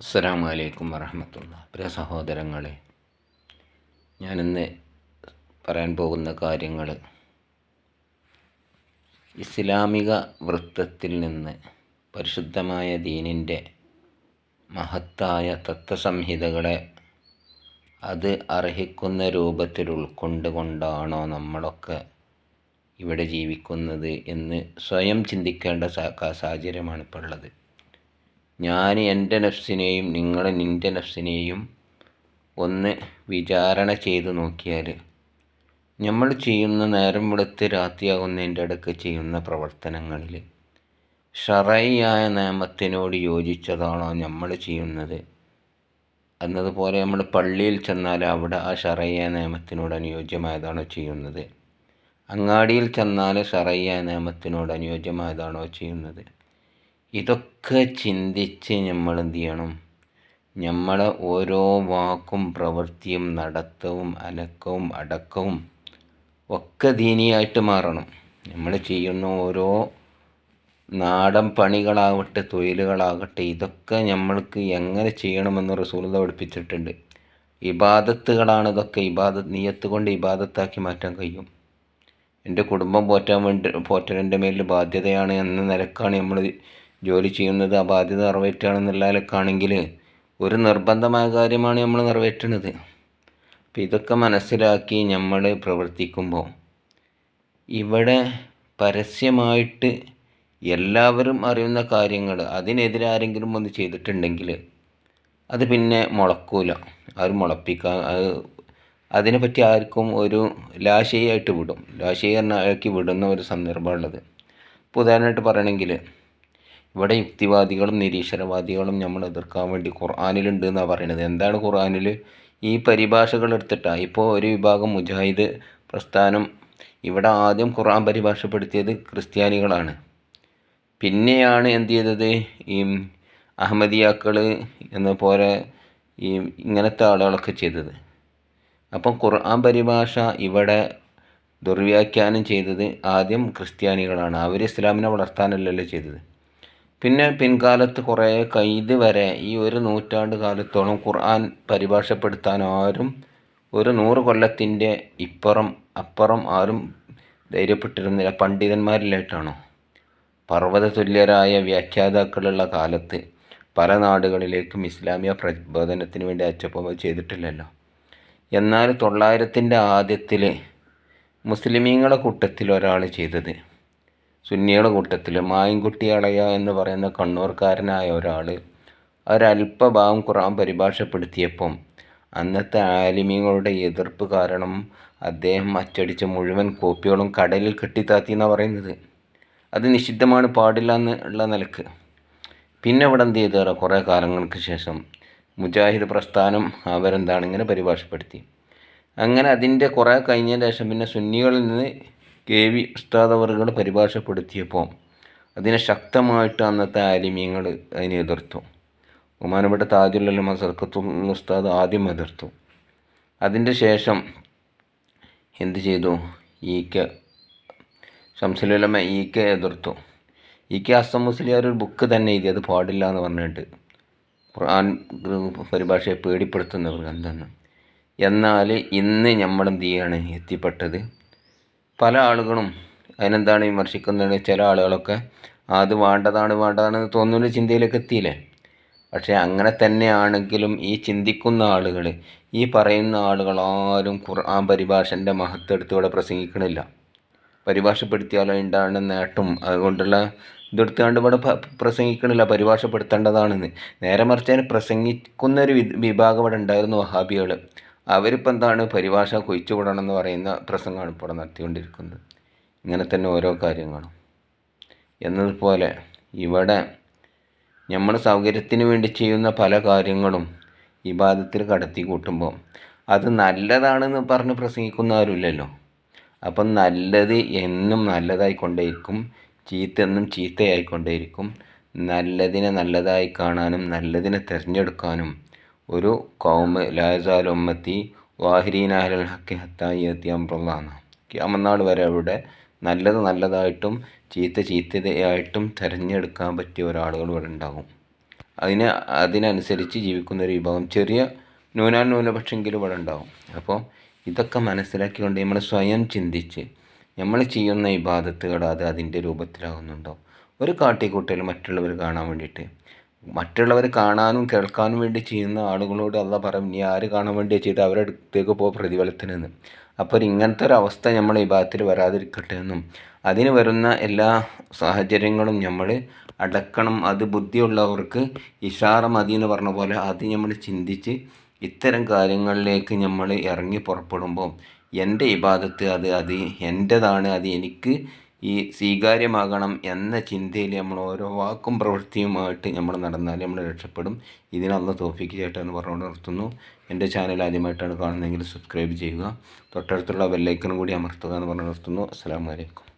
അസ്സലാമു അലൈക്കും വറഹ്മത്തുള്ളാഹി. പ്രിയ സഹോദരങ്ങളെ, ഞാനിന്ന് പറയാൻ പോകുന്ന കാര്യങ്ങൾ ഇസ്ലാമിക വൃത്തത്തിൽ നിന്ന് പരിശുദ്ധമായ ദീനിൻ്റെ മഹത്തായ തത്വസംഹിതകളെ അത് അർഹിക്കുന്ന രൂപത്തിൽ ഉൾക്കൊണ്ടുകൊണ്ടാണോ നമ്മളൊക്കെ ഇവിടെ ജീവിക്കുന്നത് എന്ന് സ്വയം ചിന്തിക്കേണ്ട സാഹചര്യമാണ് ഇപ്പോൾ ഉള്ളത്. ഞാൻ എൻ്റെ നഫ്സിനെയും നിങ്ങൾ നിൻ്റെ നഫ്സിനെയും ഒന്ന് വിചാരണ ചെയ്ത് നോക്കിയാൽ നമ്മൾ ചെയ്യുന്ന നേരം വെളുത്ത് രാത്രിയാകുന്നതിൻ്റെ ഇടയ്ക്ക് ചെയ്യുന്ന പ്രവർത്തനങ്ങളിൽ ശറഈയായ നിയമത്തിനോട് യോജിച്ചതാണോ നമ്മൾ ചെയ്യുന്നത്? എന്നതുപോലെ നമ്മൾ പള്ളിയിൽ ചെന്നാൽ അവിടെ ആ ശറഈയായ നിയമത്തിനോട് അനുയോജ്യമായതാണോ ചെയ്യുന്നത്? അങ്ങാടിയിൽ ചെന്നാൽ ശറഈയായ നിയമത്തിനോട് അനുയോജ്യമായതാണോ ചെയ്യുന്നത്? ഇതൊക്കെ ചിന്തിച്ച് നമ്മൾ എന്ത് ചെയ്യണം? നമ്മളെ ഓരോ വാക്കും പ്രവൃത്തിയും നടത്തവും അനക്കവും അടക്കവും ഒക്കെ ദീനിയായിട്ട് മാറണം. നമ്മൾ ചെയ്യുന്ന ഓരോ നാടൻ പണികളാവട്ടെ തൊഴിലുകളാകട്ടെ ഇതൊക്കെ നമ്മൾക്ക് എങ്ങനെ ചെയ്യണമെന്ന് റസൂലുള്ളാഹി പഠിപ്പിച്ചിട്ടുണ്ട്. ഇബാദത്തുകളാണ് ഇതൊക്കെ. നിയ്യത്ത് കൊണ്ട് ഇബാദത്താക്കി മാറ്റാൻ കഴിയും. എൻ്റെ കുടുംബം പോറ്റാൻ എൻ്റെ മേലിൽ ബാധ്യതയാണ് എന്ന നിലക്കാണ് നമ്മൾ ജോലി ചെയ്യുന്നത്. ആ ബാധ്യത നിറവേറ്റുകയാണെന്നുള്ള നിലക്കാണെങ്കിൽ ഒരു നിർബന്ധമായ കാര്യമാണ് നമ്മൾ നിറവേറ്റുന്നത്. അപ്പം ഇതൊക്കെ മനസ്സിലാക്കി നമ്മൾ പ്രവർത്തിക്കുമ്പോൾ ഇവിടെ പരസ്യമായിട്ട് എല്ലാവരും അറിയുന്ന കാര്യങ്ങൾ അതിനെതിരെ ആരെങ്കിലും ഒന്ന് ചെയ്തിട്ടുണ്ടെങ്കിൽ അത് പിന്നെ മുളക്കൂല. ആരും മുളപ്പിക്കാൻ അതിനെപ്പറ്റി ആർക്കും ഒരു ലാശയായിട്ട് വിടും. ലാശയാക്കി വിടുന്ന ഒരു സന്ദർഭമുള്ളത്. ഇപ്പോൾ ഉദാഹരണമായിട്ട് പറയണമെങ്കിൽ ഇവിടെ യുക്തിവാദികളും നിരീശ്വരവാദികളും നമ്മൾ എതിർക്കാൻ വേണ്ടി ഖുർആനിലുണ്ട് എന്നാണ് പറയുന്നത്. എന്താണ് ഖുർആനിൽ? ഈ പരിഭാഷകൾ എടുത്തിട്ടാണ്. ഇപ്പോൾ ഒരു വിഭാഗം മുജാഹിദ് പ്രസ്ഥാനം ഇവിടെ ആദ്യം ഖുർആൻ പരിഭാഷപ്പെടുത്തിയത് ക്രിസ്ത്യാനികളാണ്. പിന്നെയാണ് എന്ത് ചെയ്തത്? ഈ അഹമ്മദിയാക്കൾ എന്ന പോലെ ഈ ഇങ്ങനത്തെ ആളുകളൊക്കെ ചെയ്തത്. അപ്പം ഖുർആൻ പരിഭാഷ ഇവിടെ ദുർവ്യാഖ്യാനം ചെയ്തത് ആദ്യം ക്രിസ്ത്യാനികളാണ്. അവർ ഇസ്ലാമിനെ വളർത്താനല്ലല്ലോ ചെയ്തത്. പിന്നെ പിൻകാലത്ത് കുറേ ഇതുവരെ ഈ ഒരു നൂറ്റാണ്ട് കാലത്തോളം ഖുർആൻ പരിഭാഷപ്പെടുത്താൻ ആരും ഒരു 100 കൊല്ലത്തിൻ്റെ അപ്പുറം ആരും ധൈര്യപ്പെട്ടിരുന്നില്ല. പണ്ഡിതന്മാരിലായിട്ടാണോ? പർവ്വത തുല്യരായ വ്യാഖ്യാതാക്കളുള്ള കാലത്ത് പല നാടുകളിലേക്കും ഇസ്ലാമിക പ്രബോധനത്തിന് വേണ്ടി അയച്ചപ്പോൾ ചെയ്തിട്ടില്ലല്ലോ. എന്നാൽ 900-ൻ്റെ ആദ്യത്തിൽ മുസ്ലിമീങ്ങളുടെ കൂട്ടത്തിൽ ഒരാൾ ചെയ്തത്, സുന്നിയുടെ കൂട്ടത്തിൽ മായൻകുട്ടി അളയ എന്ന് പറയുന്ന കണ്ണൂർക്കാരനായ ഒരാൾ ഒരല്പഭാഗം ഖുർആൻ പരിഭാഷപ്പെടുത്തിയപ്പം അന്നത്തെ ആലിമീങ്ങളുടെ എതിർപ്പ് കാരണം അദ്ദേഹം അച്ചടിച്ച മുഴുവൻ കോപ്പികളും കടലിൽ കെട്ടിത്താത്തി എന്നാണ് പറയുന്നത്. അത് നിഷിദ്ധമാണ്, പാടില്ല എന്നുള്ള നിലക്ക്. പിന്നെ ഇവിടെ എന്ത് ചെയ്തു? കുറേ കാലങ്ങൾക്ക് ശേഷം മുജാഹിദ് പ്രസ്ഥാനം അവരെന്താണ് ഇങ്ങനെ പരിഭാഷപ്പെടുത്തി. അങ്ങനെ അതിൻ്റെ കുറേ കഴിഞ്ഞതിന് ശേഷം പിന്നെ സുന്നികളിൽ നിന്ന് KV ഉസ്താദ് അവറുകൾ പരിഭാഷപ്പെടുത്തിയപ്പോൾ അതിനെ ശക്തമായിട്ട് അന്നത്തെ ആലിമീങ്ങൾ അതിനെ എതിർത്തു. ബഹുമാനപ്പെട്ട താജുൽ ഉലമ സർക്കത്തുൽ ഉസ്താദ് ആദ്യം എതിർത്തു. അതിൻ്റെ ശേഷം എന്ത് ചെയ്തു? ശംസുൽ ഉലമ എതിർത്തു. ഹസ്സൻ മുസ്ലിയാർ ഒരു ബുക്ക് തന്നെ എഴുതി, അത് പാടില്ല എന്ന് പറഞ്ഞിട്ട് ഖുർആൻ പരിഭാഷയെ പേടിപ്പെടുത്തുന്നവർ എന്താണ്. എന്നാൽ ഇന്ന് നമ്മൾ എന്ത് ചെയ്യാണ് എത്തിപ്പെട്ടത്? പല ആളുകളും അതിനെന്താണ് വിമർശിക്കുന്നത്? ചില ആളുകളൊക്കെ അത് വേണ്ടതാണെന്ന് തോന്നുന്ന ചിന്തയിലേക്ക് എത്തിയില്ലേ? പക്ഷേ അങ്ങനെ തന്നെയാണെങ്കിലും ഈ ചിന്തിക്കുന്ന ആളുകൾ, ഈ പറയുന്ന ആളുകൾ ആരും ഖുർആൻ പരിഭാഷൻ്റെ മഹത്വം എടുത്ത് ഇവിടെ പ്രസംഗിക്കണില്ല. പരിഭാഷപ്പെടുത്തിയാലോ ഉണ്ടാകുന്ന നേട്ടം അതുകൊണ്ടുള്ള ഇതെടുത്തുകൊണ്ട് ഇവിടെ പ്രസംഗിക്കണില്ല. പരിഭാഷപ്പെടുത്തേണ്ടതാണെന്ന്. നേരെ മറിച്ച് അതിന് പ്രസംഗിക്കുന്നൊരു വിഭാഗം ഇവിടെ ഉണ്ടായിരുന്നു, വഹാബികൾ. അവരിപ്പോൾ എന്താണ് പരിഭാഷ കൊഴിച്ചുവിടണമെന്ന് പറയുന്ന പ്രസംഗമാണ് ഇപ്പോൾ ഇവിടെ നടത്തിക്കൊണ്ടിരിക്കുന്നത്. ഇങ്ങനെ തന്നെ ഓരോ കാര്യങ്ങളും. എന്നതുപോലെ ഇവിടെ നമ്മൾ സൗകര്യത്തിന് വേണ്ടി ചെയ്യുന്ന പല കാര്യങ്ങളും ഇബാദത്തിൽ കടത്തി കൂട്ടുമ്പോൾ അത് നല്ലതാണെന്ന് പറഞ്ഞ് പ്രസംഗിക്കുന്ന ആരുമില്ലല്ലോ. അപ്പം നല്ലത് എന്നും നല്ലതായിക്കൊണ്ടേയിരിക്കും, ചീത്ത എന്നും ചീത്തയായിക്കൊണ്ടേയിരിക്കും. നല്ലതിനെ നല്ലതായി കാണാനും നല്ലതിനെ തിരഞ്ഞെടുക്കാനും ഒരു ഖൗമ് ലാ യസാലു ഉമ്മത്തി വാഹിരീന അലൽ ഹഖി ഹത്താ യഅതി അംറുല്ലാഹ്. ഖിയാമത്ത് നാൾ വരെ അവിടെ നല്ലത് നല്ലതായിട്ടും ചീത്തയായിട്ടും തിരഞ്ഞെടുക്കാൻ പറ്റിയ ഒരാളുകൾ ഇവിടെ ഉണ്ടാകും. അതിനനുസരിച്ച് ജീവിക്കുന്ന ഒരു വിഭാഗം ചെറിയ ന്യൂനപക്ഷമെങ്കിലും ഇവിടെ ഉണ്ടാവും. അപ്പോൾ ഇതൊക്കെ മനസ്സിലാക്കിക്കൊണ്ട് നമ്മൾ സ്വയം ചിന്തിച്ച് നമ്മൾ ചെയ്യുന്ന ഇബാദത്തുകൾ അതിൻ്റെ രൂപത്തിലാകുന്നുണ്ടോ? ഒരു കാട്ടിക്കൂട്ടൽ മറ്റുള്ളവർ കാണാൻ വേണ്ടിയിട്ട്, മറ്റുള്ളവർ കാണാനും കേൾക്കാനും വേണ്ടി ചെയ്യുന്ന ആളുകളോട് അള്ളാഹ് പറയും, നീ ആര് കാണാൻ വേണ്ടി ചെയ്ത് അവരുടെ അടുത്തേക്ക് പോ പ്രതിഫലത്തിനെന്ന്. അപ്പോൾ ഇങ്ങനത്തെ ഒരു അവസ്ഥ നമ്മൾ ഇബാദത്തിൽ വരാതിരിക്കട്ടെ എന്നും അതിന് വരുന്ന എല്ലാ സാഹചര്യങ്ങളും നമ്മൾ അടക്കണം. അത് ബുദ്ധിയുള്ളവർക്ക് ഇഷാറ മതി എന്ന് പറഞ്ഞ പോലെ അത് നമ്മൾ ചിന്തിച്ച് ഇത്തരം കാര്യങ്ങളിലേക്ക് നമ്മൾ ഇറങ്ങി പുറപ്പെടുമ്പോൾ എൻ്റെ ഇബാദത്ത് അത് എൻ്റേതാണ്, അത് എനിക്ക് ഈ സ്വീകാര്യമാകണം എന്ന ചിന്തയിൽ നമ്മൾ ഓരോ വാക്കും പ്രവൃത്തിയുമായിട്ട് നമ്മൾ നടന്നാൽ നമ്മൾ രക്ഷപ്പെടും. ഇതിനുള്ള തോഫിക്ക് ചേട്ടാ എന്ന് പറഞ്ഞുകൊണ്ട് നിർത്തുന്നു. എൻ്റെ ചാനൽ ആദ്യമായിട്ടാണ് കാണുന്നതെങ്കിൽ സബ്സ്ക്രൈബ് ചെയ്യുക, തൊട്ടടുത്തുള്ള ബെല്ലൈക്കനും കൂടി അമർത്തുക എന്ന് പറഞ്ഞ് നിർത്തുന്നു. അസ്സലാമു അലൈക്കും.